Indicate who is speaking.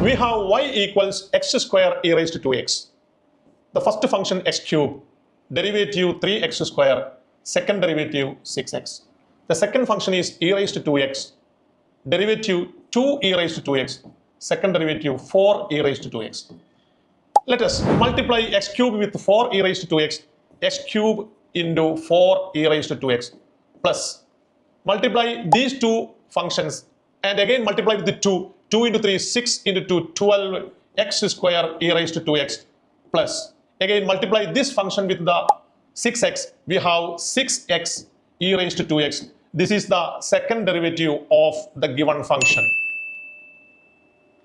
Speaker 1: We have y equals x square e raised to 2x. The first function x cube, derivative 3x square, second derivative 6x. The second function is e raised to 2x, derivative 2 e raised to 2x, second derivative 4 e raised to 2x. Let us multiply x cube with 4 e raised to 2x, x cube into 4 e raised to 2x, plus multiply these two functions and again multiply with the 2. 2 into 3 is 6 into 2, 12 x square e raised to 2x, plus again multiply this function with the 6x. We have 6x e raised to 2x. This is the second derivative of the given function.